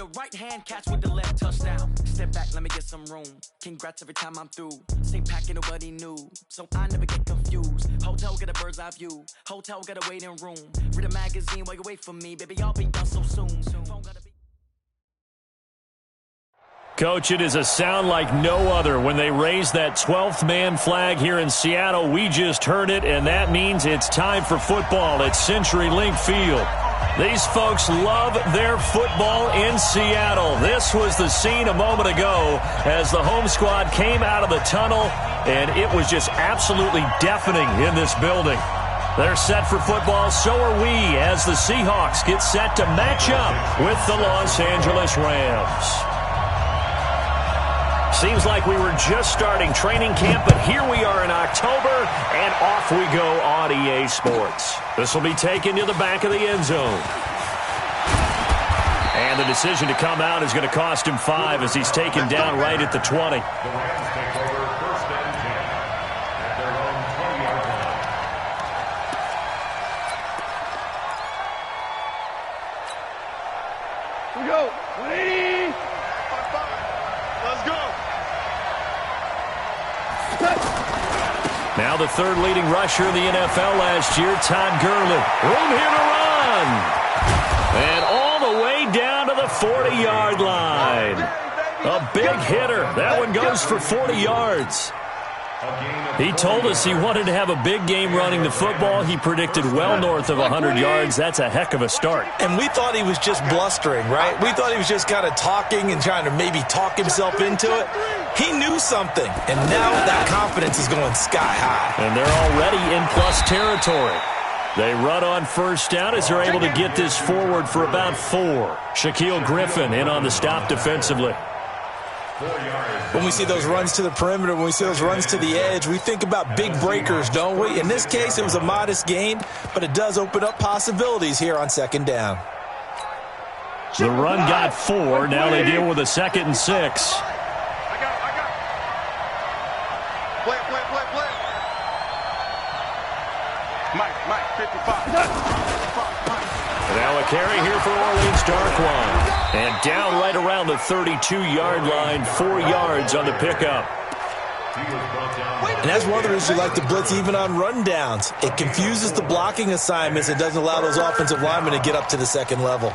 the right hand, catch with the left, touchdown. Step back, let me get some room. Congrats every time I'm through. Same packing, nobody new, so I never get confused. Hotel get a bird's eye view. Hotel get a waiting room. Read a magazine while you wait for me, baby. I'll be done so soon. Phone gotta be. Coach, it is a sound like no other when they raise that 12th man flag here in Seattle. We just heard it, and that means it's time for football at CenturyLink Field. These folks love their football in Seattle. This was the scene a moment ago as the home squad came out of the tunnel, and it was just absolutely deafening in this building. They're set for football, so are we, as the Seahawks get set to match up with the Los Angeles Rams. Seems like we were just starting training camp, but here we are in October, and off we go on EA Sports. This will be taken to the back of the end zone. And the decision to come out is going to cost him 5 as he's taken down right at the 20. The Rams take over 1st and 10 at their own 20-yard line. Here we go. 180. Let's go. Now the third leading rusher in the NFL last year, Todd Gurley. Room here to run. And all the way down to the 40-yard line. A big hitter. That one goes for 40 yards. He told us he wanted to have a big game running the football. He predicted well north of 100 yards. That's a heck of a start. And we thought he was just blustering, right? We thought he was just kind of talking and trying to maybe talk himself into it. He knew something, and now that confidence is going sky high. And they're already in plus territory. They run on first down as they're able to get this forward for about 4. Shaquille Griffin in on the stop defensively. When we see those runs to the perimeter, when we see those runs to the edge, we think about big breakers, don't we? In this case, it was a modest gain, but it does open up possibilities here on 2nd down. The run got 4. Now they deal with a 2nd and 6. Play. Mike, 55. Now a carry here for Orleans Darkwan. And down right around the 32-yard line, 4 yards on the pickup. And that's one of the reasons you like to blitz even on rundowns. It confuses the blocking assignments and doesn't allow those offensive linemen to get up to the 2nd level.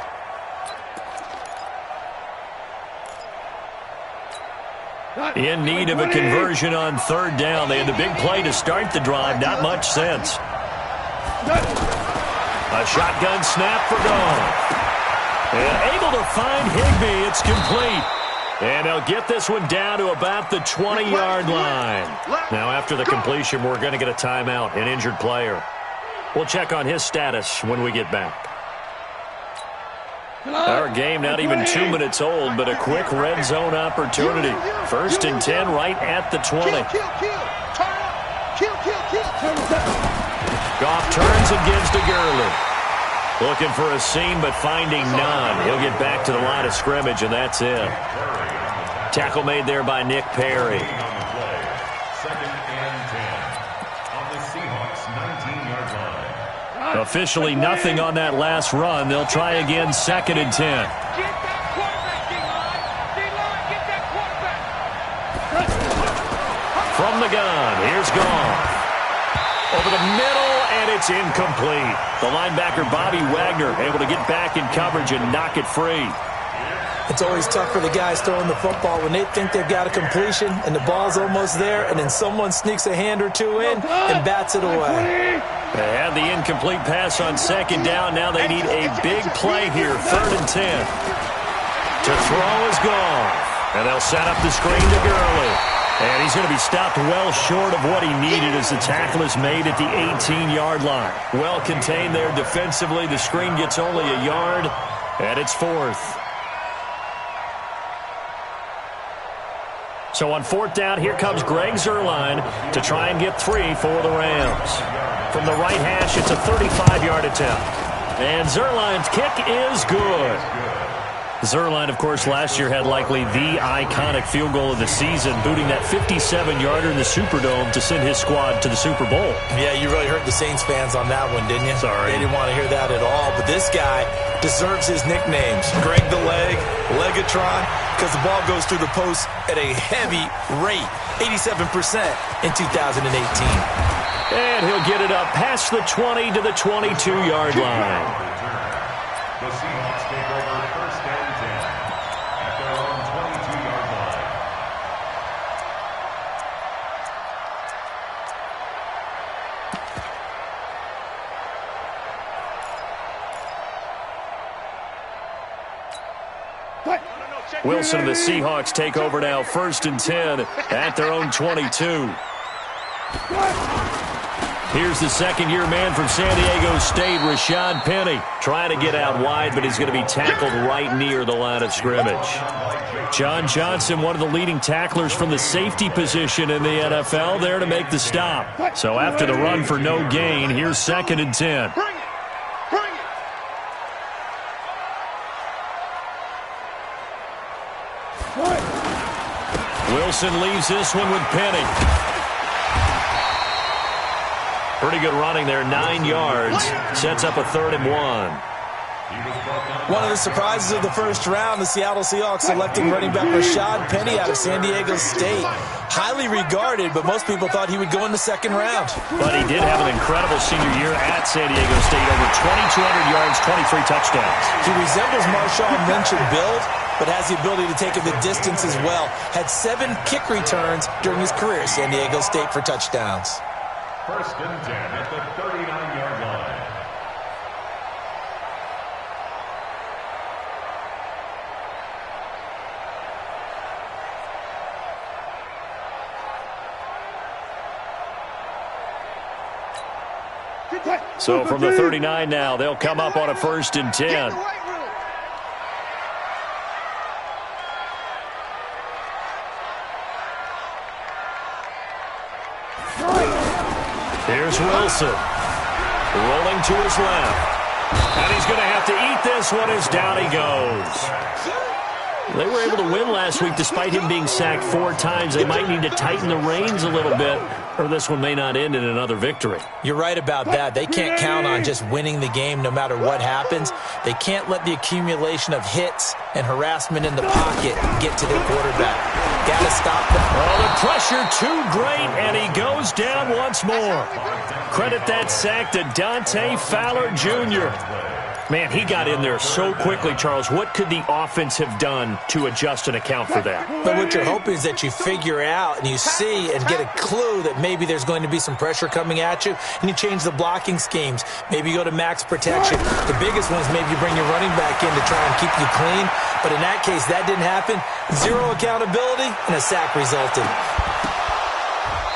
In need of a conversion on 3rd down. They had the big play to start the drive. Not much sense. A shotgun snap for Goff. And able to find Higbee. It's complete. And they'll get this one down to about the 20-yard line. Now, after the completion, we're going to get a timeout, an injured player. We'll check on his status when we get back. Our game not even 2 minutes old, but a quick red zone opportunity. 1st and 10 right at the 20. Goff turns and gives to Gurley. Looking for a seam, but finding none. He'll get back to the line of scrimmage, and that's it. Tackle made there by Nick Perry. 2nd and 10 on the Seahawks' 19-yard line. Officially nothing on that last run. They'll try again, 2nd and 10. Get that quarterback, D-line. D-line, get that quarterback. From the gun, here's Goff. Over the middle, and it's incomplete. The linebacker, Bobby Wagner, able to get back in coverage and knock it free. It's always tough for the guys throwing the football when they think they've got a completion and the ball's almost there, and then someone sneaks a hand or two in and bats it away. They had the incomplete pass on 2nd down. Now they need a big play here, 3rd and 10. To throw is Goff. And they'll set up the screen to Gurley. And he's going to be stopped well short of what he needed as the tackle is made at the 18-yard line. Well contained there defensively. The screen gets only a yard, and it's 4th. So on 4th down, here comes Greg Zuerlein to try and get 3 for the Rams. From the right hash, it's a 35-yard attempt. And Zuerlein's kick is good. Zuerlein, of course, last year had likely the iconic field goal of the season, booting that 57-yarder in the Superdome to send his squad to the Super Bowl. Yeah, you really hurt the Saints fans on that one, didn't you? Sorry. They didn't want to hear that at all. But this guy deserves his nicknames. Greg the Leg, Megatron, because the ball goes through the post at a heavy rate, 87% in 2018. And he'll get it up past the 20 to the 22-yard line. The Seahawks take over first and 10 at their own 22-yard line. Wilson and the Seahawks take over now, first and 10 at their own 22. Here's the second-year man from San Diego State, Rashad Penny, trying to get out wide, but he's going to be tackled right near the line of scrimmage. John Johnson, one of the leading tacklers from the safety position in the NFL, there to make the stop. So after the run for no gain, here's second and 10. Wilson leaves this one with Penny. Pretty good running there, 9 yards. Sets up a 3rd and 1. One of the surprises of the first round, the Seattle Seahawks selecting running back Rashad Penny out of San Diego State. Highly regarded, but most people thought he would go in the second round. But he did have an incredible senior year at San Diego State. Over 2,200 yards, 23 touchdowns. He resembles Marshawn Lynch in build, but has the ability to take it the distance as well. Had 7 kick returns during his career at San Diego State for touchdowns. First and 10 at the 39-yard line. So from the 39 now, they'll come up on a first and 10. Here's Wilson, rolling to his left. And he's going to have to eat this one as down he goes. They were able to win last week despite him being sacked 4 times. They might need to tighten the reins a little bit, or this one may not end in another victory. You're right about that. They can't count on just winning the game no matter what happens. They can't let the accumulation of hits and harassment in the pocket get to their quarterback. Got to stop them. Oh, the pressure too great, and he goes down once more. Credit that sack to Dante Fowler Jr. Man, he got in there so quickly, Charles. What could the offense have done to adjust and account for that? But what you're hoping is that you figure out and you see and get a clue that maybe there's going to be some pressure coming at you, and you change the blocking schemes. Maybe you go to max protection. The biggest one is maybe you bring your running back in to try and keep you clean. But in that case, that didn't happen. 0 accountability, and a sack resulted.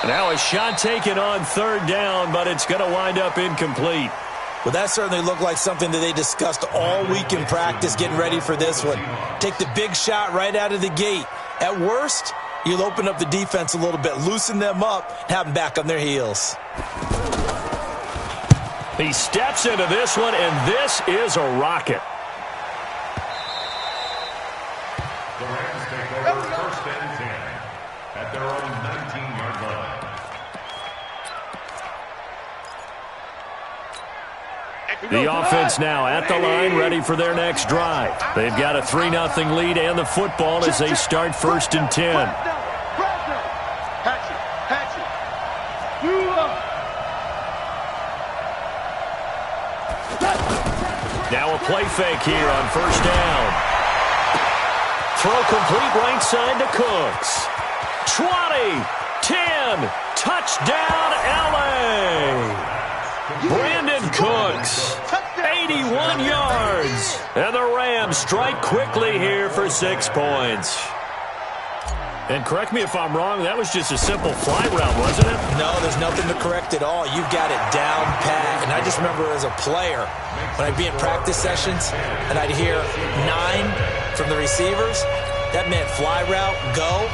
Now a shot taken on 3rd down, but it's going to wind up incomplete. Well, that certainly looked like something that they discussed all week in practice, getting ready for this one. Take the big shot right out of the gate. At worst, you'll open up the defense a little bit, loosen them up, and have them back on their heels. He steps into this one, and this is a rocket. The Rams take over first and 10 at their own 19-yard line. The offense now at the line, ready for their next drive. They've got a 3-0 lead and the football as they start first and 10. Now a play fake here on first down. Throw complete right side to Cooks. 20, 10, touchdown LA. Brandon Cooks, 81 yards. And the Rams strike quickly here for 6 points. And correct me if I'm wrong, that was just a simple fly route, wasn't it? No, there's nothing to correct at all. You've got it down pat. And I just remember as a player, when I'd be in practice sessions and I'd hear 9 from the receivers, that meant fly route, go,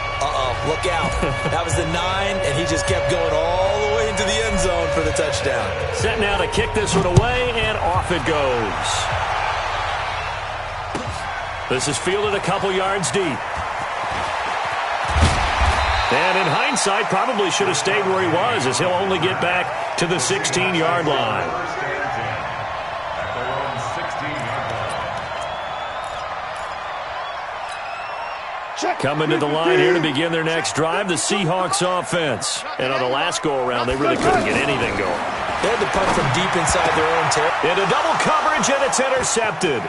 look out. That was the 9, and he just kept going all the way into the end zone for the touchdown. Set now to kick this one away, and off it goes. This is fielded a couple yards deep. And in hindsight, probably should have stayed where he was, as he'll only get back to the 16-yard line. Coming to the line here to begin their next drive, the Seahawks offense. And on the last go-around, they really couldn't get anything going. They had to punt from deep inside their own territory. Into double coverage, and it's intercepted.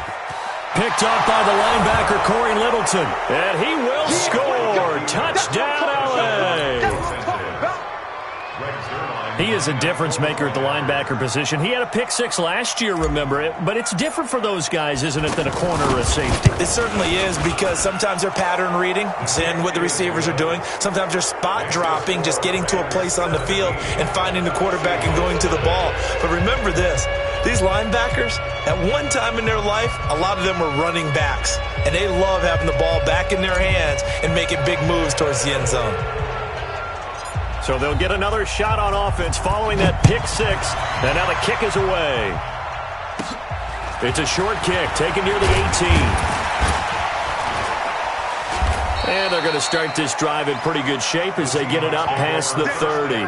Picked up by the linebacker, Corey Littleton. And he will score. Touchdown, L.A. He is a difference maker at the linebacker position. He had a pick six last year, remember it. But it's different for those guys, isn't it, than a corner or a safety? It certainly is, because sometimes they're pattern reading, seeing what the receivers are doing. Sometimes they're spot dropping, just getting to a place on the field and finding the quarterback and going to the ball. But remember this, these linebackers, at one time in their life, a lot of them were running backs. And they love having the ball back in their hands and making big moves towards the end zone. So they'll get another shot on offense following that pick six. And now the kick is away. It's a short kick taken near the 18. And they're going to start this drive in pretty good shape as they get it up past the 30.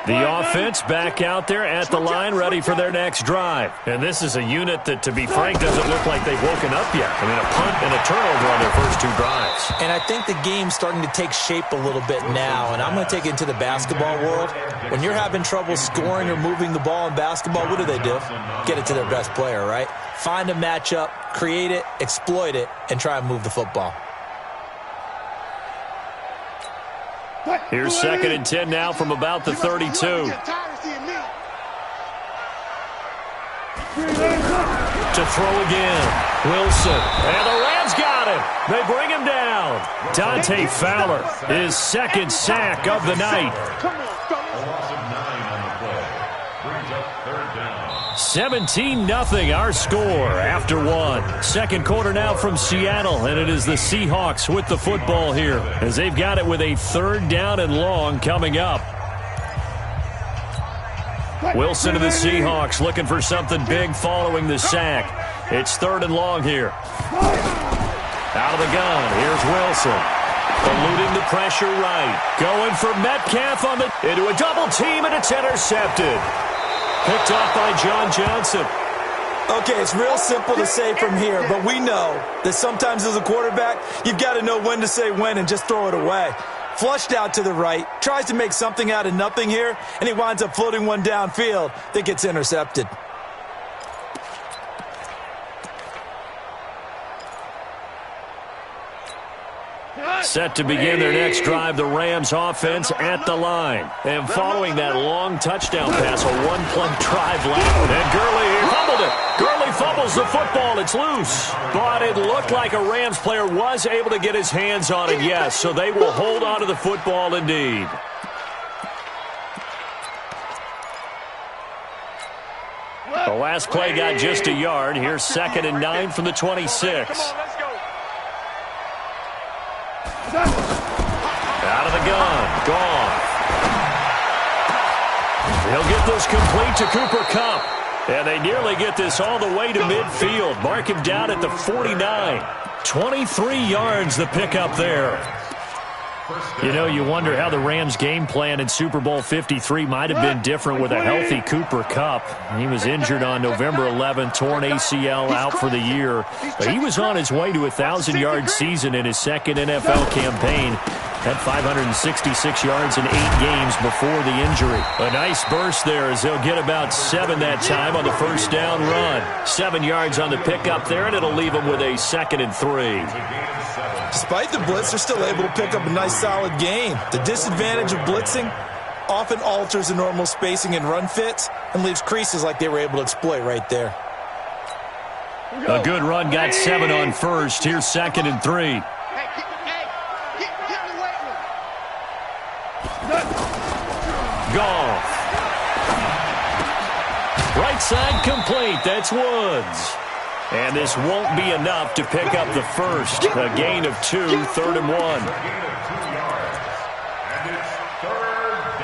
The offense back out there at the line, ready for their next drive. And this is a unit that, to be frank, doesn't look like they've woken up yet. I mean, a punt and a turnover on their first two drives. And I think the game's starting to take shape a little bit now. And I'm going to take it into the basketball world. When you're having trouble scoring or moving the ball in basketball, what do? Get it to their best player, right? Find a matchup, create it, exploit it, and try and move the football. Here's 2nd and 10 now from about the 32. To throw again. Wilson. And the Rams got him. They bring him down. Dante Fowler, his second sack of the night. 17-0 our score after one. Second quarter now from Seattle, and it is the Seahawks with the football here as they've got it with a 3rd down and long coming up. Wilson to the Seahawks looking for something big following the sack. It's 3rd and long here. Out of the gun, here's Wilson. Eluding the pressure right. Going for Metcalf into a double team, and it's intercepted. Picked off by John Johnson. Okay, it's real simple to say from here, but we know that sometimes as a quarterback, you've got to know when to say when and just throw it away. Flushed out to the right, tries to make something out of nothing here, and he winds up floating one downfield that gets intercepted. Set to begin their next drive, the Rams offense at the line. And following that long touchdown pass, a one-play drive left. And Gurley fumbled it. Gurley fumbles the football. It's loose. But it looked like a Rams player was able to get his hands on it, yes. So they will hold on to the football indeed. The last play got just a yard. Here's 2nd and 9 from the 26. Out of the gun. Gone. He'll get this complete to Cooper Kupp. And they nearly get this all the way to midfield. Mark him down at the 49. 23 yards the pickup there. You know, you wonder how the Rams' game plan in Super Bowl 53 might have been different with a healthy Cooper Kupp. He was injured on November 11th, torn ACL, out for the year. But he was on his way to a 1,000-yard season in his second NFL campaign. Had 566 yards in 8 games before the injury. A nice burst there as they'll get about 7 that time on the first down run. 7 yards on the pickup there, and it'll leave them with a 2nd and 3. Despite the blitz, they're still able to pick up a nice solid gain. The disadvantage of blitzing often alters the normal spacing and run fits and leaves creases like they were able to exploit right there. A good run, got 7 on first. Here's 2nd and 3. Goff. Right side complete. That's Woods. And this won't be enough to pick up the first. A gain of 2, 3rd and 1. And it's 3rd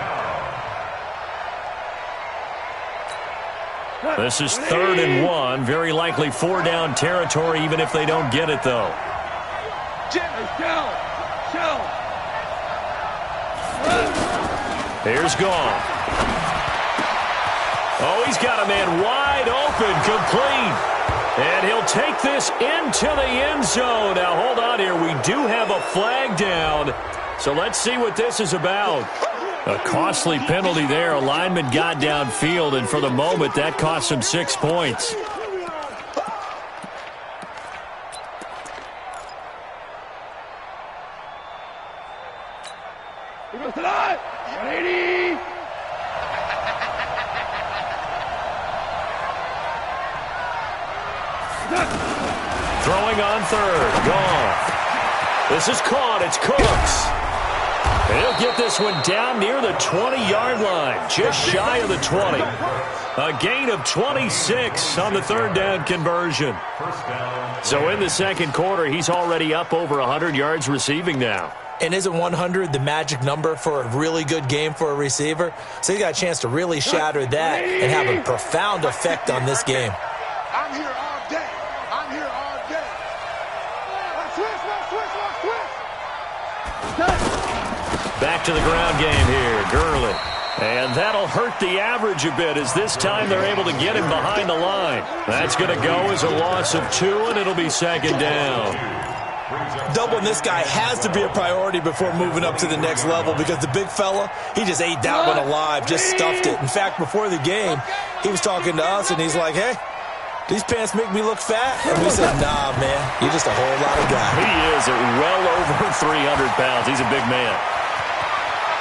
down. This is 3rd and 1. Very likely 4-down territory, even if they don't get it, though. Here's Goff. Oh, he's got a man wide open, complete. take this into the end zone. Now, hold on here. We do have a flag down. So let's see what this is about. A costly penalty there. A lineman got downfield, and for the moment, that cost him 6 points. Throwing on third. Goff. This is caught. It's Cooks. He'll get this one down near the 20-yard line, just shy of the 20. A gain of 26 on the third down conversion. So in the second quarter, he's already up over 100 yards receiving now. And isn't 100 the magic number for a really good game for a receiver? So he got a chance to really shatter that and have a profound effect on this game. I'm here all day. I'm here all day. Back to the ground game here. Gurley. And that'll hurt the average a bit as this time they're able to get him behind the line. That's going to go as a loss of 2, and it'll be second down. Doubling this guy has to be a priority before moving up to the next level because the big fella, he just ate that one alive, just stuffed it. In fact, before the game, he was talking to us, and he's like, hey, these pants make me look fat? And we said, nah, man, you're just a whole lot of guy. He is at well over 300 pounds. He's a big man.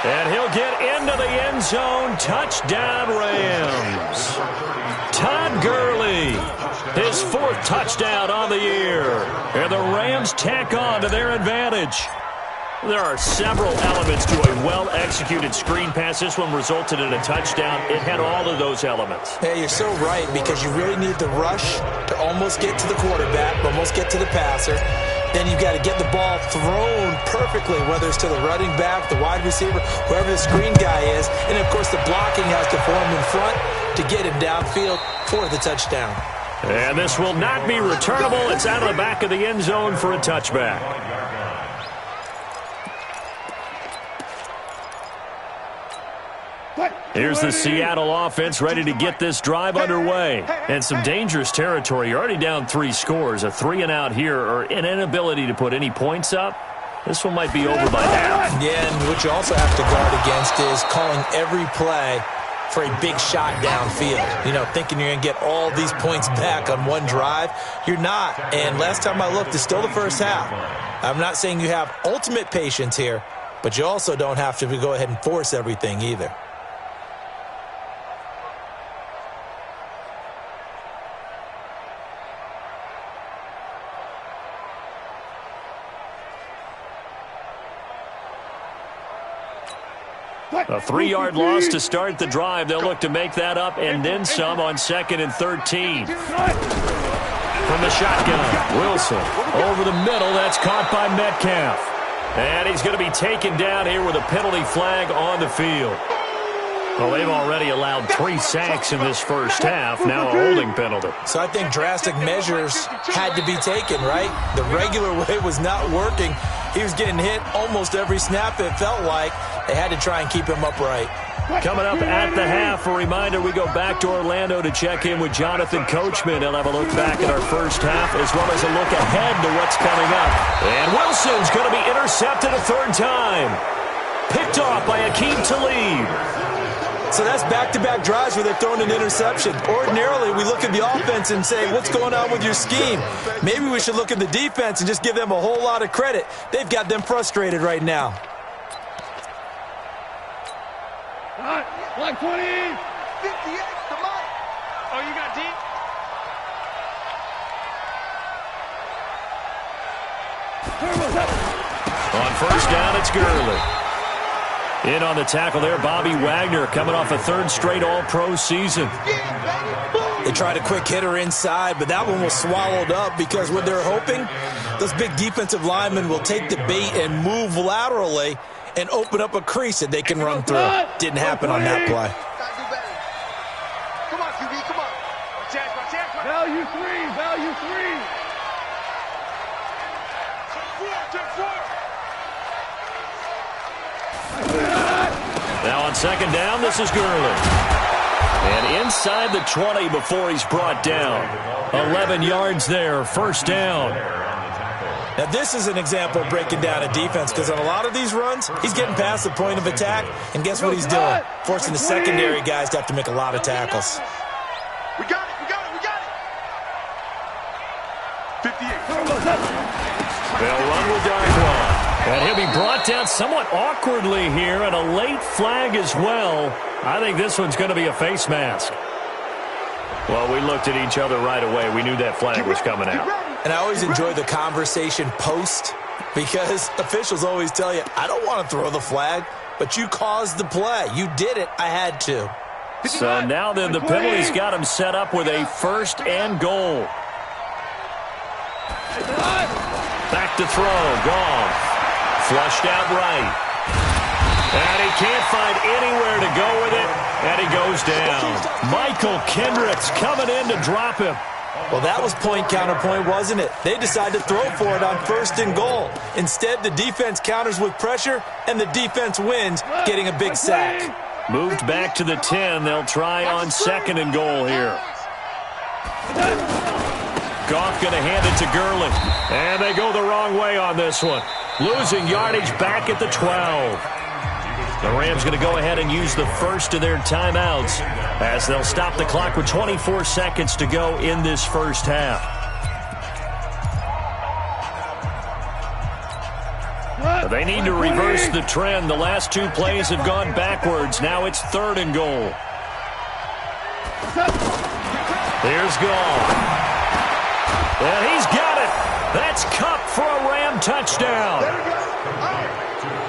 And he'll get into the end zone. Touchdown, Rams. Todd Gurley, his 4th touchdown on the year. And the Rams tack on to their advantage. There are several elements to a well-executed screen pass. This one resulted in a touchdown. It had all of those elements. Hey, you're so right because you really need the rush to almost get to the quarterback, almost get to the passer. Then you've got to get the ball thrown perfectly, whether it's to the running back, the wide receiver, whoever the screen guy is. And, of course, the blocking has to form in front to get him downfield for the touchdown. And this will not be returnable. It's out of the back of the end zone for a touchback. Here's the Seattle offense ready to get this drive underway. And some dangerous territory. You're already down 3 scores. A 3-and-out here or an inability to put any points up. This one might be over by half. Yeah, and what you also have to guard against is calling every play for a big shot downfield. You know, thinking you're going to get all these points back on one drive. You're not. And last time I looked, it's still the first half. I'm not saying you have ultimate patience here, but you also don't have to go ahead and force everything either. A 3-yard loss to start the drive. They'll look to make that up and then some on 2nd and 13. From the shotgun, Wilson over the middle. That's caught by Metcalf. And he's going to be taken down here with a penalty flag on the field. Well, they've already allowed 3 sacks in this first half. Now a holding penalty. So I think drastic measures had to be taken, right? The regular way was not working. He was getting hit almost every snap, it felt like. They had to try and keep him upright. Coming up at the half, a reminder, we go back to Orlando to check in with Jonathan Coachman. He'll have a look back at our first half as well as a look ahead to what's coming up. And Wilson's going to be intercepted a 3rd time. Picked off by Akeem Talib. So that's back-to-back drives where they're throwing an interception. Ordinarily, we look at the offense and say, what's going on with your scheme? Maybe we should look at the defense and just give them a whole lot of credit. They've got them frustrated right now. Black 20. 58, come on. Oh, you got deep? On first down, it's Gurley. In on the tackle there, Bobby Wagner coming off a 3rd straight All-Pro season. They tried a quick hitter inside, but that one was swallowed up because what they're hoping, those big defensive linemen will take the bait and move laterally and open up a crease that they can run through. Didn't happen on that play. Come on, QB, come on. Value 3, value 3. Now on 2nd down, this is Gurley. And inside the 20 before he's brought down. 11 yards there, first down. Now, this is an example of breaking down a defense because on a lot of these runs, he's getting past the point of attack, and guess what he's doing? Forcing the secondary guys to have to make a lot of tackles. We got it, we got it, we got it. 58. They'll run with Darkwa. And he'll be brought down somewhat awkwardly here, and a late flag as well. I think this one's going to be a face mask. Well, we looked at each other right away. We knew that flag was coming out. And I always enjoy the conversation post because officials always tell you, I don't want to throw the flag, but you caused the play. You did it. I had to. So now then the penalty's got him set up with a first and goal. Back to throw. Goff. Flushed out right. And he can't find anywhere to go with it. And he goes down. Michael Kendricks coming in to drop him. Well, that was point counterpoint, wasn't it? They decided to throw for it on first and goal. Instead, the defense counters with pressure, and the defense wins, getting a big sack. Moved back to the 10. They'll try on second and goal here. Goff going to hand it to Gurley. And they go the wrong way on this one. Losing yardage back at the 12. The Rams going to go ahead and use the first of their timeouts as they'll stop the clock with 24 seconds to go in this first half. They need to reverse the trend. The last two plays have gone backwards. Now it's third and goal. Here's Goff. And he's got it. That's Kupp for a Ram touchdown.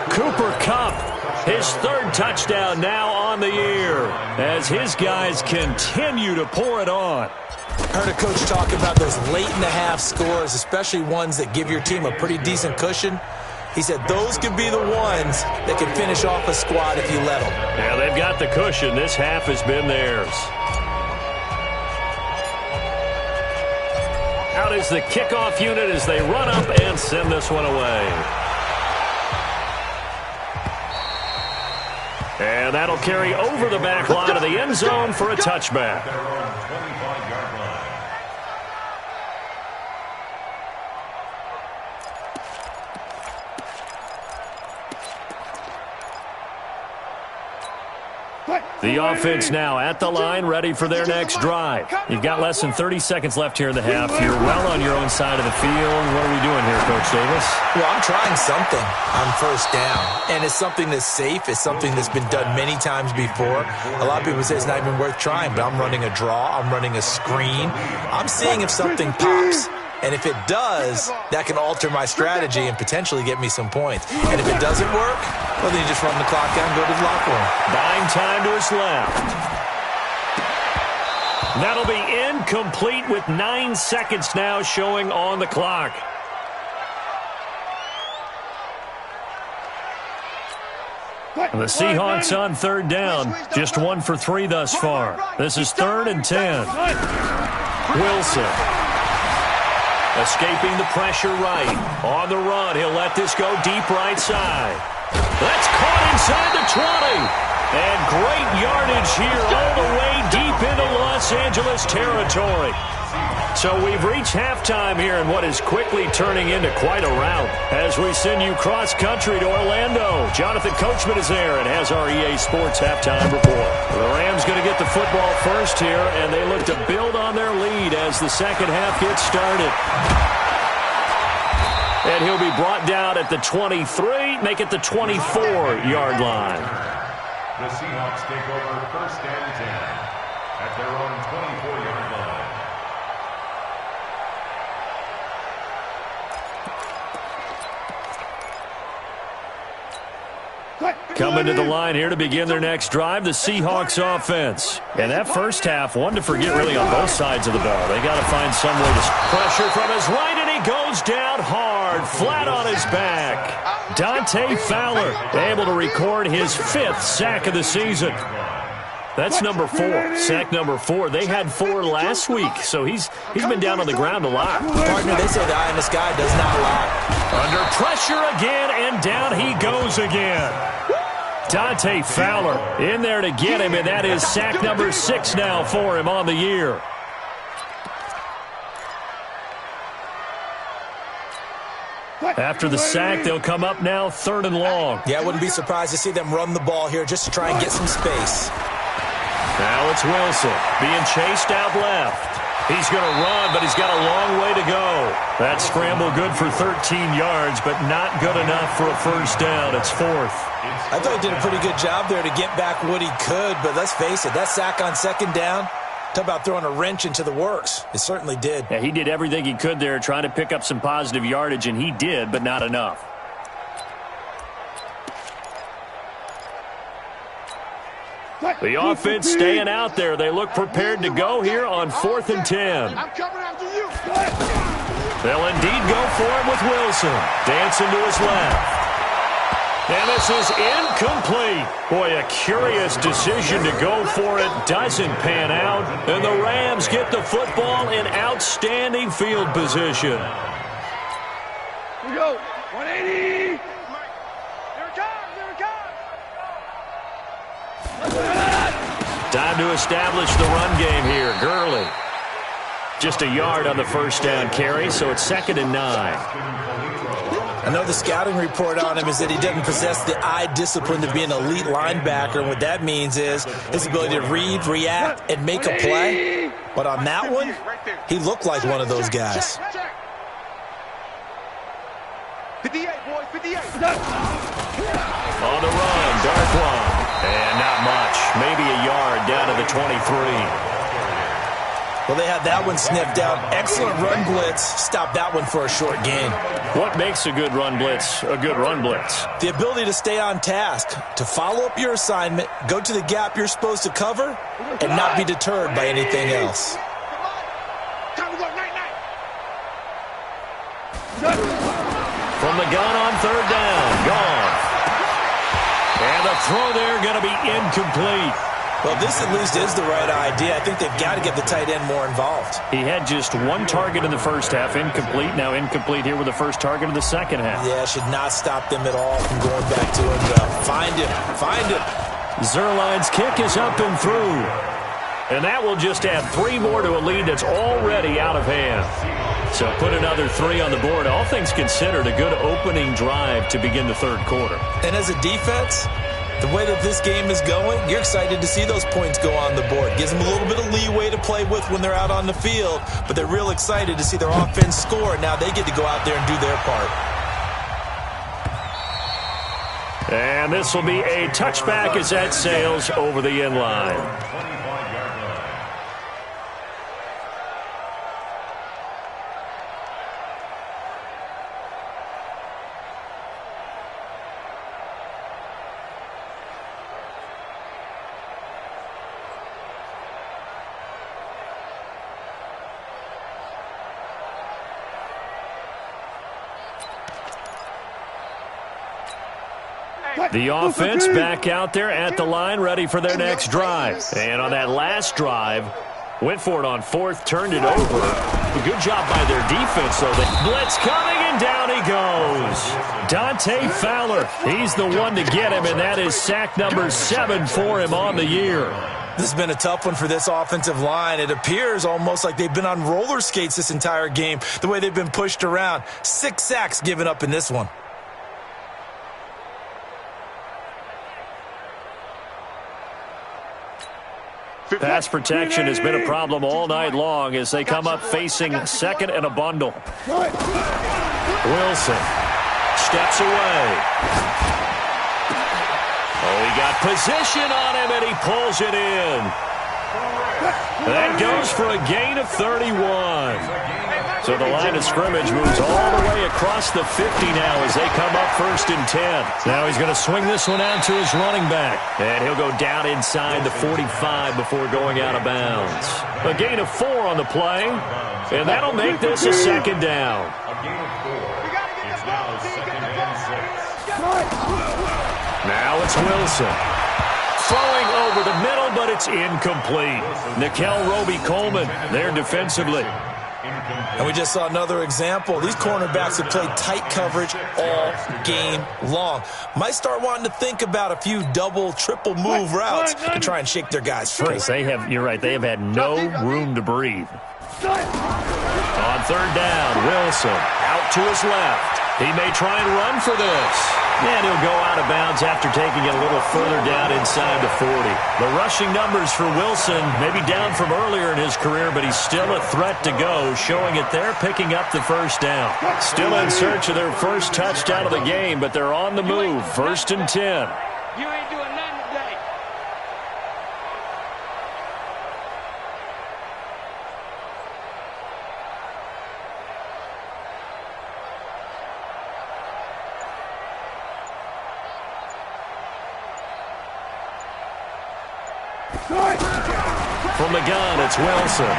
Cooper Kupp, his third touchdown now on the year as his guys continue to pour it on. I heard a coach talk about those late-in-the-half scores, especially ones that give your team a pretty decent cushion. He said those could be the ones that can finish off a squad if you let them. Yeah, they've got the cushion. This half has been theirs. Out is the kickoff unit as they run up and send this one away. And that'll carry over the back line of the end zone for a touchback. The offense now at the line, ready for their next drive. You've got less than 30 seconds left here in the half. You're well on your own side of the field. What are we doing here, Coach Davis? Well, I'm trying something on first down, and it's something that's safe. It's something that's been done many times before. A lot of people say it's not even worth trying, but I'm running a draw. I'm running a screen. I'm seeing if something pops. And if it does, that can alter my strategy and potentially get me some points. And if it doesn't work, well, then you just run the clock down and go to the locker room. Buying time to his left. That'll be incomplete with 9 seconds now showing on the clock. And the Seahawks on third down. Just 1 for 3 thus far. This is 3rd and 10. Wilson. Escaping the pressure right. On the run, he'll let this go deep right side. That's caught inside the 20. And great yardage here all the way deep into Los Angeles territory. So we've reached halftime here in what is quickly turning into quite a rout as we send you cross-country to Orlando. Jonathan Coachman is there and has our EA Sports halftime report. The Rams going to get the football first here, and they look to build on their lead as the second half gets started. And he'll be brought down at the 23, make it the 24-yard line. The Seahawks take over first and 10 at their own 24-yard line. Coming to the line here to begin their next drive, the Seahawks offense. And that first half, one to forget really on both sides of the ball. They got to find some way to pressure from his right, and he goes down hard, flat on his back. Dante Fowler able to record his 5th sack of the season. That's number 4, sack number 4. They had 4 last week, so he's been down on the ground a lot. Partner, they say the eye in the sky does not lie. Under pressure again, and down he goes again. Dante Fowler in there to get him, and that is sack number 6 now for him on the year. After the sack, they'll come up now 3rd and long. Yeah, I wouldn't be surprised to see them run the ball here just to try and get some space. Now it's Wilson being chased out left. He's going to run, but he's got a long way to go. That scramble good for 13 yards, but not good enough for a first down. It's 4th. I thought he did a pretty good job there to get back what he could, but let's face it, that sack on 2nd down, talk about throwing a wrench into the works. It certainly did. Yeah, he did everything he could there trying to pick up some positive yardage, and he did, but not enough. The offense staying out there. They look prepared to go here on 4th and 10. I'm coming after you. They'll indeed go for it with Wilson. Dancing to his left. And this is incomplete. Boy, a curious decision to go for it. Doesn't pan out. And the Rams get the football in outstanding field position. Here we go. 180. Here it comes. Here it comes. Time to establish the run game here. Gurley. Just a yard on the first down carry, so it's 2nd and 9. I know the scouting report on him is that he doesn't possess the eye discipline to be an elite linebacker. And what that means is his ability to read, react, and make a play. But on that one, he looked like one of those guys. 58, boy, 58. On the run, Darkwan. And not much. Maybe a yard down to the 23. Well, they had that one sniffed out. Excellent run blitz. Stop that one for a short gain. What makes a good run blitz a good run blitz? The ability to stay on task, to follow up your assignment, go to the gap you're supposed to cover, and not be deterred by anything else. Time to go, night. From the gun on 3rd down. Gone. And the throw there going to be incomplete. Well, this at least is the right idea. I think they've got to get the tight end more involved. He had just 1 target in the first half, incomplete. Now incomplete here with the first target of the second half. Yeah, should not stop them at all from going back to him. Find him. Zerline's kick is up and through. And that will just add 3 more to a lead that's already out of hand. So put another 3 on the board. All things considered, a good opening drive to begin the 3rd quarter. And as a defense, the way that this game is going, you're excited to see those points go on the board. Gives them a little bit of leeway to play with when they're out on the field, but they're real excited to see their offense score. Now they get to go out there and do their part. And this will be a touchback as that sails over the end line. The offense back out there at the line, ready for their next drive. And on that last drive, went for it on 4th, turned it over. A good job by their defense, though. Blitz coming, and down he goes. Dante Fowler, he's the one to get him, and that is sack number 7 for him on the year. This has been a tough one for this offensive line. It appears almost like they've been on roller skates this entire game, the way they've been pushed around. 6 sacks given up in this one. Pass protection has been a problem all night long as they come up facing 2nd and a bundle. Wilson steps away. Oh, he got position on him, and he pulls it in. That goes for a gain of 31. So the line of scrimmage moves all the way across the 50 now as they come up 1st and 10. Now he's going to swing this one out to his running back. And he'll go down inside the 45 before going out of bounds. A gain of 4 on the play. And that'll make this a 2nd down. Now it's Wilson. Throwing over the middle, but it's incomplete. Nickel Roby-Coleman there defensively. And we just saw another example. These cornerbacks have played tight coverage all game long. Might start wanting to think about a few double, triple move routes to try and shake their guys free. Because you're right, they have had no room to breathe. On third down, Wilson out to his left. He may try and run for this. And he'll go out of bounds after taking it a little further down inside the 40. The rushing numbers for Wilson maybe down from earlier in his career, but he's still a threat to go, showing it there, picking up the first down. Still in search of their first touchdown of the game, but they're on the move. 1st and 10. You ain't doing nothing today. From the gun, it's Wilson.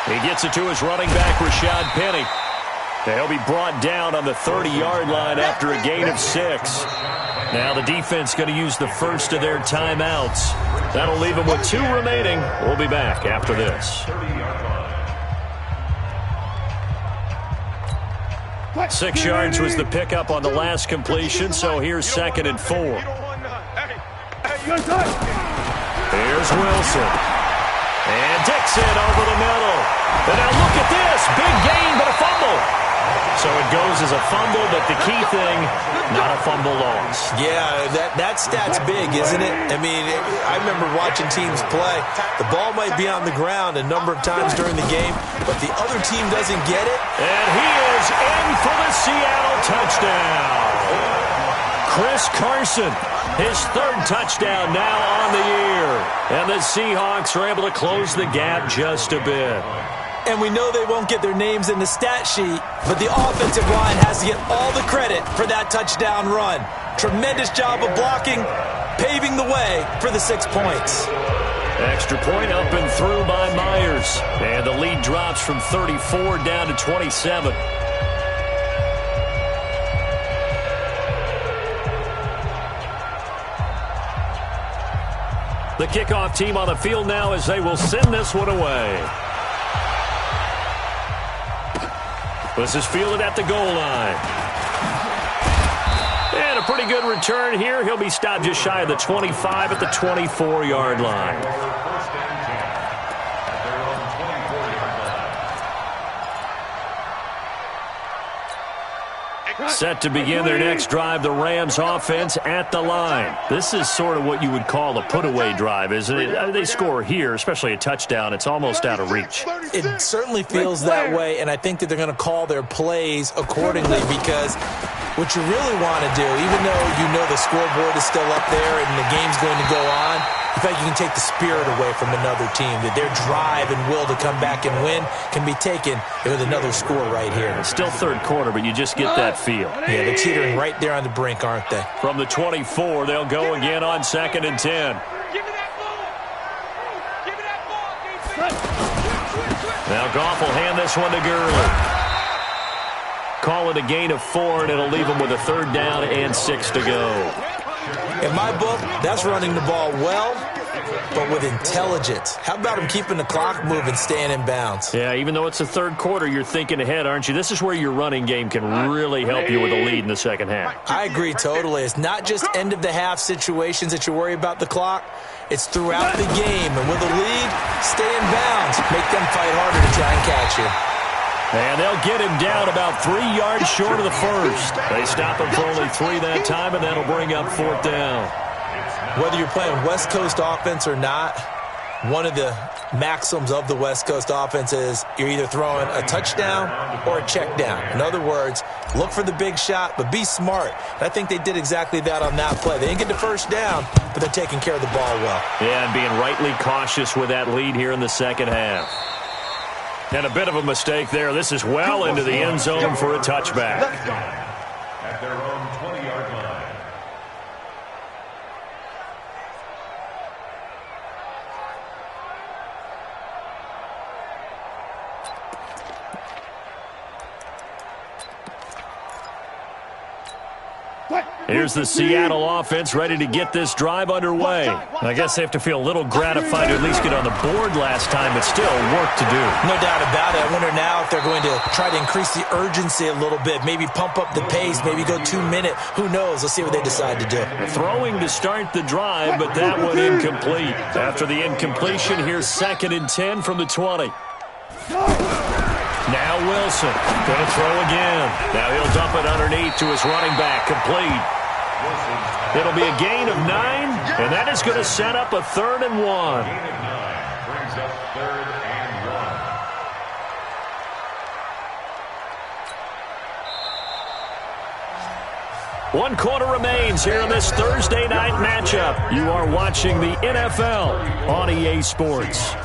He gets it to his running back, Rashad Penny. He'll be brought down on the 30-yard line after a gain of 6. Now the defense going to use the first of their timeouts. That'll leave them with 2 remaining. We'll be back after this. 6 yards was the pickup on the last completion, so here's 2nd and 4. Here's Wilson. And Dixon over the middle. And now look at this. Big gain, but a fumble. So it goes as a fumble, but the key thing, not a fumble loss. Yeah, that stat's big, isn't it? I mean, I remember watching teams play. The ball might be on the ground a number of times during the game, but the other team doesn't get it. And he is in for the Seattle touchdown. Chris Carson, his 3rd touchdown now on the year. And the Seahawks are able to close the gap just a bit. And we know they won't get their names in the stat sheet, but the offensive line has to get all the credit for that touchdown run. Tremendous job of blocking, paving the way for the 6 points. Extra point up and through by Myers. And the lead drops from 34 down to 27. The kickoff team on the field now as they will send this one away. This is fielded at the goal line. And a pretty good return here. He'll be stopped just shy of the 25 at the 24-yard line. Set to begin their next drive, the Rams offense at the line. This is sort of what you would call a put-away drive, isn't it? They score here, especially a touchdown. It's almost out of reach. It certainly feels that way, and I think that they're going to call their plays accordingly because what you really want to do, even though you know the scoreboard is still up there and the game's going to go on, in fact, you can take the spirit away from another team, that their drive and will to come back and win can be taken with another score right here. It's still 3rd quarter, but you just get that feel. Yeah, they're teetering right there on the brink, aren't they? From the 24, they'll go again on 2nd and 10. Give me that ball. Give me that ball, defense. Now Goff will hand this one to Gurley. Call it a gain of 4, and it'll leave him with a 3rd down and 6 to go. In my book, that's running the ball well, but with intelligence. How about him keeping the clock moving, staying in bounds? Yeah, even though it's the 3rd quarter, you're thinking ahead, aren't you? This is where your running game can really help you with a lead in the 2nd half. I agree totally. It's not just end-of-the-half situations that you worry about the clock. It's throughout the game. And with a lead, stay in bounds. Make them fight harder to try and catch you. And they'll get him down about 3 yards short of the first. They stop him for only 3 that time, and that'll bring up 4th down. Whether you're playing West Coast offense or not, one of the maxims of the West Coast offense is you're either throwing a touchdown or a check down. In other words, look for the big shot, but be smart. And I think they did exactly that on that play. They didn't get the first down, but they're taking care of the ball well. Yeah, and being rightly cautious with that lead here in the 2nd half. And a bit of a mistake there. This is well into the end zone for a touchback. At their own 20-yard line. What? Here's the Seattle offense ready to get this drive underway. I guess they have to feel a little gratified to at least get on the board last time, but still work to do. No doubt about it. I wonder now if they're going to try to increase the urgency a little bit, maybe pump up the pace, maybe go 2 minute. Who knows? Let's see what they decide to do. Throwing to start the drive, but that one incomplete. After the incompletion, here's 2nd and 10 from the 20. Now Wilson going to throw again. Now he'll dump it underneath to his running back. Complete. It'll be a gain of 9, and that is going to set up a 3rd and 1. Gain of 9 brings up 3rd and 1. 1 quarter remains here in this Thursday night matchup. You are watching the NFL on EA Sports.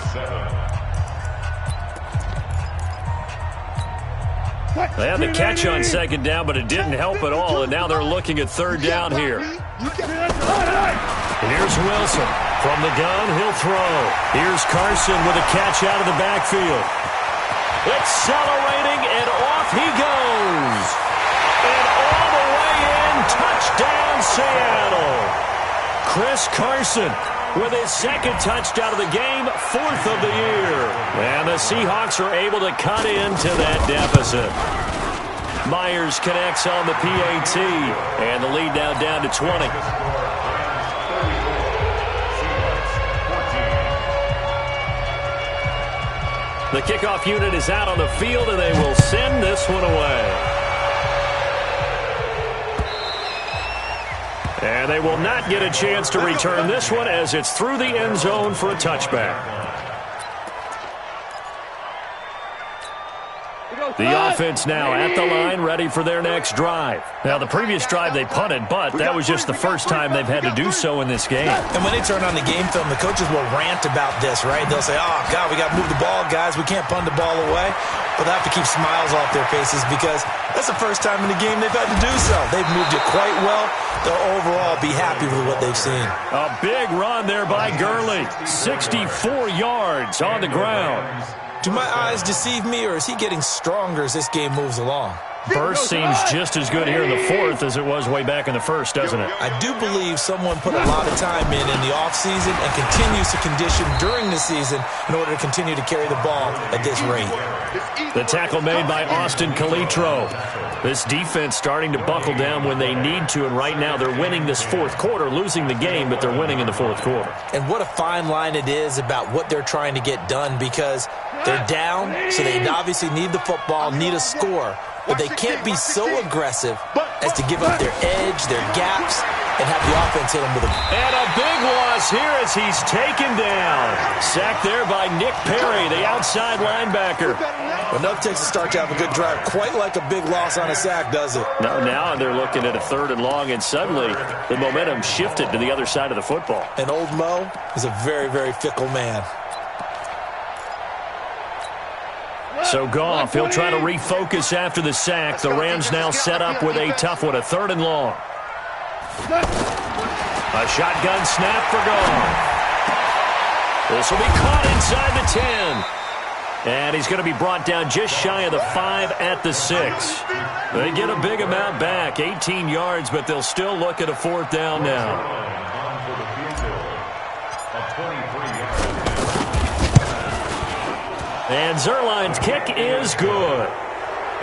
They had the catch on 2nd down, but it didn't help at all, and now they're looking at 3rd down here. Here's Wilson. From the gun, he'll throw. Here's Carson with a catch out of the backfield. Accelerating, and off he goes. And all the way in, touchdown Seattle. Chris Carson with his 2nd touchdown of the game, 4th of the year. And the Seahawks are able to cut into that deficit. Myers connects on the PAT, and the lead now down to 20. The kickoff unit is out on the field, and they will send this one away. And they will not get a chance to return this one as it's through the end zone for a touchback. The offense now at the line, ready for their next drive. Now, the previous drive they punted, but that was just the first time they've had to do so in this game. And when they turn on the game film, the coaches will rant about this, right? They'll say, oh, God, we got to move the ball, guys. We can't punt the ball away. But they have to keep smiles off their faces because that's the first time in the game they've had to do so. They've moved it quite well. They'll overall be happy with what they've seen. A big run there by Gurley. 64 yards on the ground. Do my eyes deceive me, or is he getting stronger as this game moves along? Burst seems just as good here in the 4th as it was way back in the 1st, doesn't it? I do believe someone put a lot of time in the offseason and continues to condition during the season in order to continue to carry the ball at this rate. The tackle made by Austin Calitro. This defense starting to buckle down when they need to, and right now they're winning this 4th quarter, losing the game, but they're winning in the 4th quarter. And what a fine line it is about what they're trying to get done because they're down, so they obviously need the football, need a score. But they can't be so aggressive as to give up their edge, their gaps, and have the offense hit them with a... And a big loss here as he's taken down. Sacked there by Nick Perry, the outside linebacker. Enough takes to start to have a good drive. Quite like a big loss on a sack, does it? No, now they're looking at a 3rd and long, and suddenly the momentum shifted to the other side of the football. And old Mo is a very, very fickle man. So Goff, he'll try to refocus after the sack. The Rams now set up with a tough one, a 3rd and long. A shotgun snap for Goff. This will be caught inside the 10. And he's going to be brought down just shy of the 5 at the 6. They get a big amount back, 18 yards, but they'll still look at a 4th down now. And Zerline's kick is good.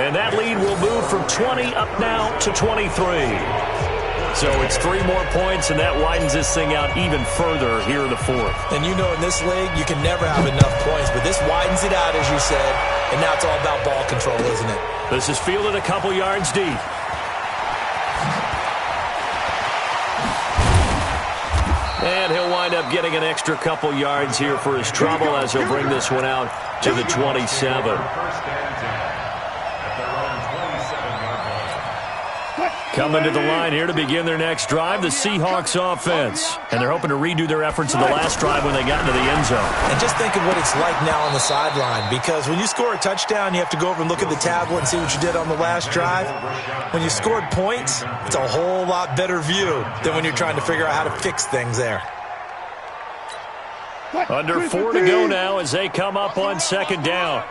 And that lead will move from 20 up now to 23. So it's 3 more points, and that widens this thing out even further here in the 4th. And you know in this league, you can never have enough points, but this widens it out, as you said, and now it's all about ball control, isn't it? This is fielded a couple yards deep. And he'll wind up getting an extra couple yards here for his trouble as he'll bring this one out to the 27. Coming to the line here to begin their next drive, the Seahawks offense. And they're hoping to redo their efforts in the last drive when they got into the end zone. And just think of what it's like now on the sideline, because when you score a touchdown, you have to go over and look at the tablet and see what you did on the last drive. When you scored points, it's a whole lot better view than when you're trying to figure out how to fix things there. Under 4 to go now as they come up on 2nd down.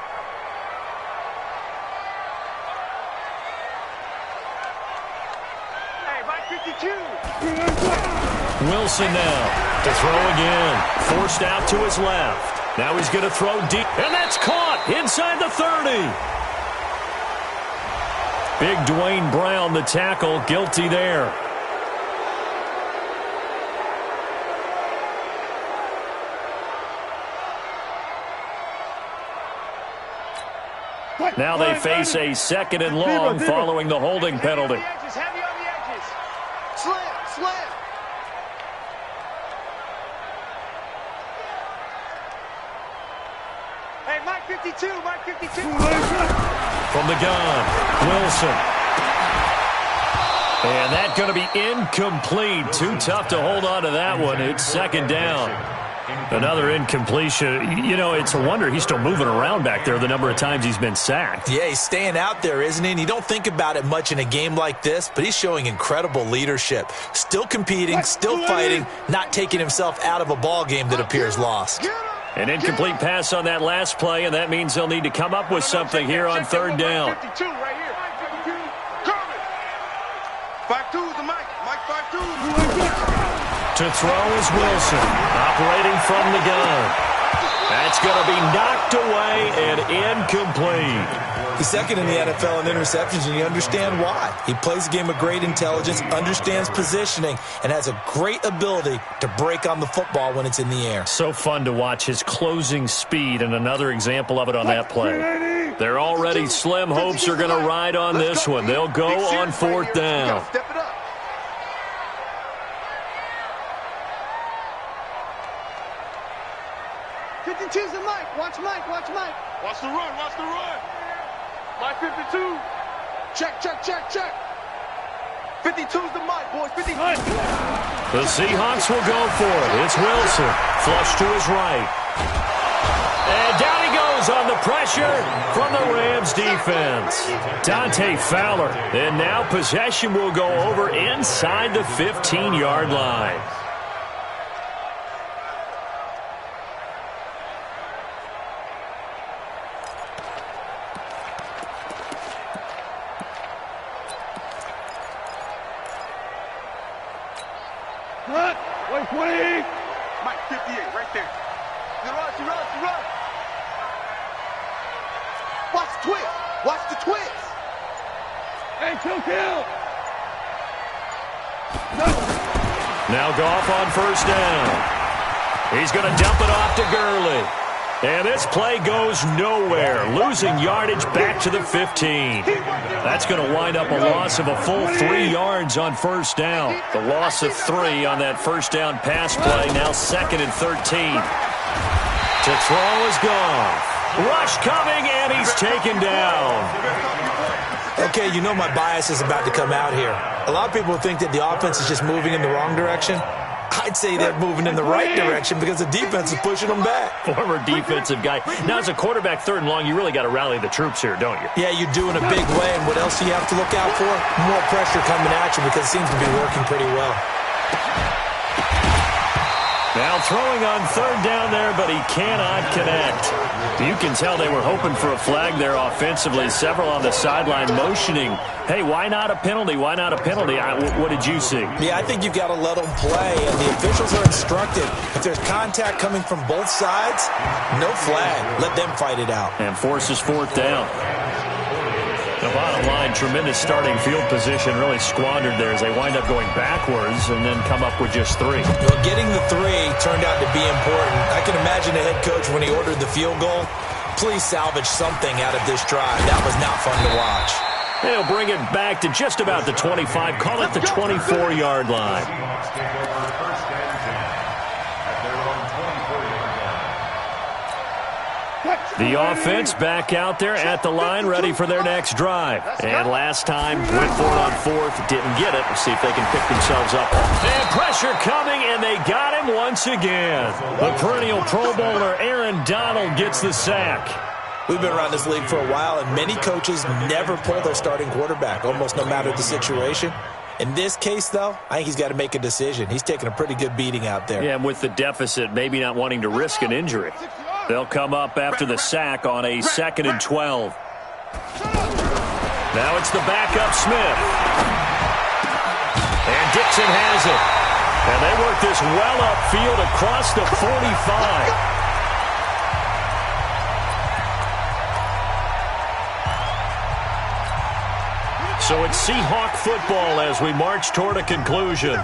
Wilson now to throw again. Forced out to his left. Now he's going to throw deep. And that's caught inside the 30. Big Dwayne Brown, the tackle, guilty there. Now they face a 2nd and long following the holding penalty. Heavy on the edges. Slam. Hey, Mike 52. From the gun, Wilson. And that's going to be incomplete. Too tough to hold on to that one. It's 2nd down. Another incompletion. You know, it's a wonder he's still moving around back there the number of times he's been sacked. Yeah, he's staying out there, isn't he? And you don't think about it much in a game like this, but he's showing incredible leadership. Still competing, still fighting, not taking himself out of a ball game that appears lost. An incomplete pass on that last play, and that means they'll need to come up with something here on 3rd down. 52 right here. 5-2 is the Mike. Mike 5-2. To throw is Wilson, operating from the gun. That's going to be knocked away and incomplete. He's 2nd in the NFL in interceptions, and you understand why. He plays a game of great intelligence, understands positioning, and has a great ability to break on the football when it's in the air. So fun to watch his closing speed, and another example of it on that play. They're already slim hopes are going to ride on this one. They'll go on 4th down. Step it up. 52's the Mike. Watch Mike. Watch the run. Mike 52. Check. 52's the Mike, boys. 50. The Seahawks will go for it. It's Wilson. Flush to his right. And down he goes on the pressure from the Rams defense. Dante Fowler. And now possession will go over inside the 15-yard line. Wait, 20. Mike 58, right there. She runs. Watch the twist. Hey, kill. Now Goff on 1st down. He's going to dump it off to Gurley. And this play goes nowhere. Losing yardage back to the 15. That's going to wind up a loss of a full 3 yards on 1st down. The loss of 3 on that 1st down pass play. Now 2nd and 13. To throw is Goff. Rush coming, and he's taken down. Okay, you know my bias is about to come out here. A lot of people think that the offense is just moving in the wrong direction. I'd say they're moving in the right direction because the defense is pushing them back. Former defensive guy. Now, as a quarterback 3rd and long, you really got to rally the troops here, don't you? Yeah, you do in a big way. And what else do you have to look out for? More pressure coming at you because it seems to be working pretty well. Now throwing on 3rd down there, but he cannot connect. You can tell they were hoping for a flag there offensively. Several on the sideline motioning, hey, why not a penalty? Why not a penalty? What did you see? Yeah, I think you've got to let them play, and the officials are instructed. If there's contact coming from both sides, no flag. Let them fight it out. And forces 4th down. The bottom line, tremendous starting field position, really squandered there as they wind up going backwards and then come up with just 3. Well, getting the 3 turned out to be important. I can imagine the head coach when he ordered the field goal. Please salvage something out of this drive. That was not fun to watch. They'll bring it back to just about the 25, call it the 24-yard line. The offense back out there at the line, ready for their next drive. And last time, went for it on 4th, didn't get it. We'll see if they can pick themselves up. And pressure coming, and they got him once again. The perennial Pro Bowler Aaron Donald gets the sack. We've been around this league for a while, and many coaches never pull their starting quarterback, almost no matter the situation. In this case, though, I think he's got to make a decision. He's taking a pretty good beating out there. Yeah, and with the deficit, maybe not wanting to risk an injury. They'll come up after the sack on a 2nd and 12. Now it's the backup Smith. And Dixon has it. And they work this well upfield across the 45. So it's Seahawk football as we march toward a conclusion.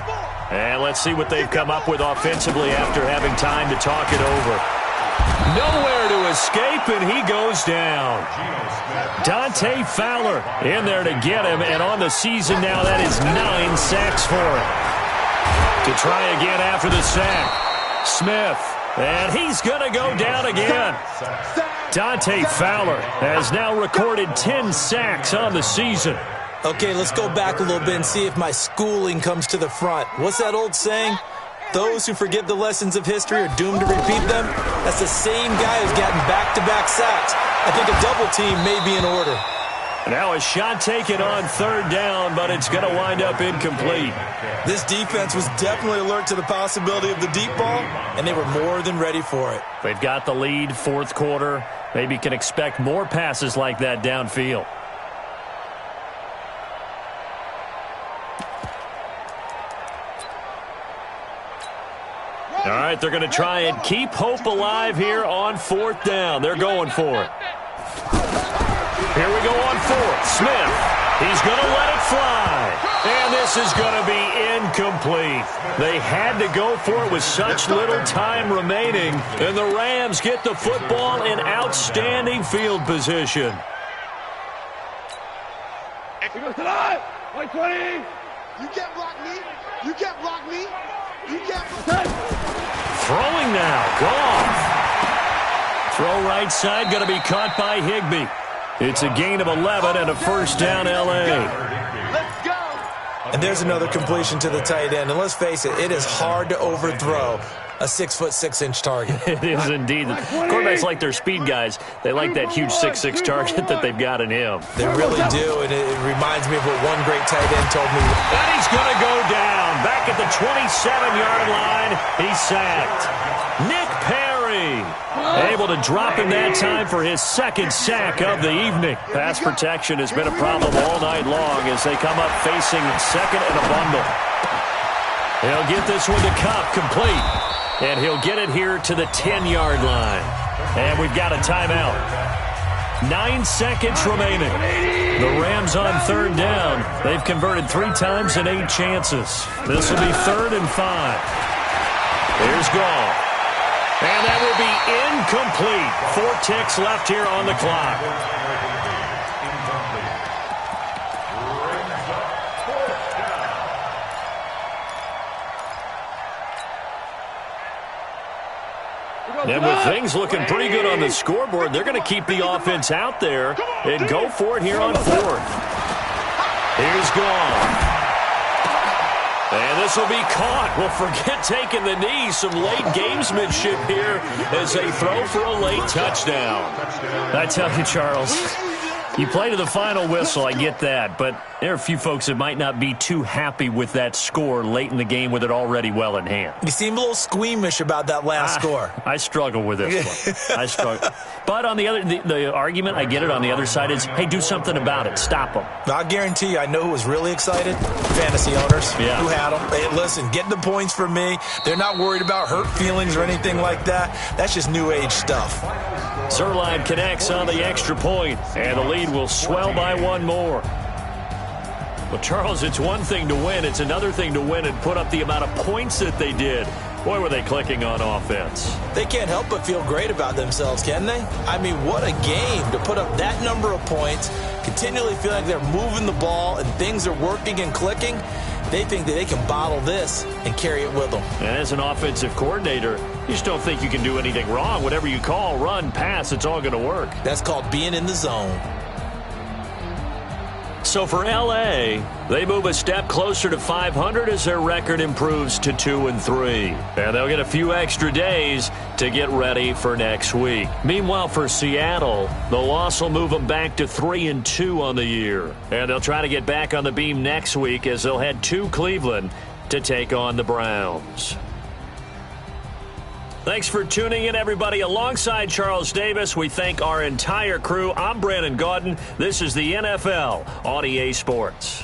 And let's see what they've come up with offensively after having time to talk it over. Nowhere to escape, and he goes down. Dante Fowler in there to get him, and on the season now, that is 9 sacks for him. To try again after the sack. Smith, and he's going to go down again. Dante Fowler has now recorded 10 sacks on the season. Okay, let's go back a little bit and see if my schooling comes to the front. What's that old saying? Those who forget the lessons of history are doomed to repeat them. That's the same guy who's gotten back-to-back sacks. I think a double team may be in order. Now a shot taken on third down, but it's going to wind up incomplete. This defense was definitely alert to the possibility of the deep ball, and they were more than ready for it. They've got the lead, fourth quarter. Maybe can expect more passes like that downfield. All right, they're going to try and keep hope alive here on fourth down. They're going for it. Here we go on fourth. Smith, he's going to let it fly. And this is going to be incomplete. They had to go for it with such little time remaining. And the Rams get the football in outstanding field position. You can't block me. You can't block me. You can't block me. Throwing now. Goff. Throw right side. Going to be caught by Higbee. It's a gain of 11 and a first down, L.A. Let's go. And there's another completion to the tight end. And let's face it, it is hard to overthrow a 6'6" target. It is indeed. Quarterbacks like their speed guys. They like that huge 6'6" target that they've got in him. They really do, and it reminds me of what one great tight end told me. And he's going to go down. Back at the 27-yard line, he's sacked. Nick Perry able to drop him that time for his second sack of the evening. Pass protection has been a problem all night long as they come up facing second and a bundle. He'll get this one to Cup, complete. And he'll get it here to the 10-yard line. And we've got a timeout. 9 seconds remaining. The Rams on third down. They've converted 3 times in 8 chances. This will be 3rd and 5. Here's Goff. And that will be incomplete. 4 ticks left here on the clock. And with things looking pretty good on the scoreboard, they're going to keep the offense out there and go for it here on 4th. Here's Goff. And this will be caught. Well, forget taking the knee. Some late gamesmanship here as they throw for a late touchdown. I tell you, Charles, you play to the final whistle, I get that, but there are a few folks that might not be too happy with that score late in the game with it already well in hand. You seem a little squeamish about that last score. I struggle with this one. I struggle. But on the argument, I get it, on the other side is, hey, do something about it. Stop them. I guarantee you, I know who was really excited. Fantasy owners who had them. Hey, listen, get the points for me. They're not worried about hurt feelings or anything like that. That's just new age stuff. Zerline connects on the extra point, and the lead will swell by 1 more. Well, Charles, it's one thing to win. It's another thing to win and put up the amount of points that they did. Boy, were they clicking on offense. They can't help but feel great about themselves, can they? I mean, what a game to put up that number of points, continually feel like they're moving the ball and things are working and clicking. They think that they can bottle this and carry it with them. And as an offensive coordinator, you just don't think you can do anything wrong. Whatever you call, run, pass, it's all going to work. That's called being in the zone. So for L.A., they move a step closer to 500 as their record improves to 2-3. And they'll get a few extra days to get ready for next week. Meanwhile, for Seattle, the loss will move them back to 3-2 on the year. And they'll try to get back on the beam next week as they'll head to Cleveland to take on the Browns. Thanks for tuning in, everybody. Alongside Charles Davis, we thank our entire crew. I'm Brandon Gaudin. This is the NFL on EA Sports.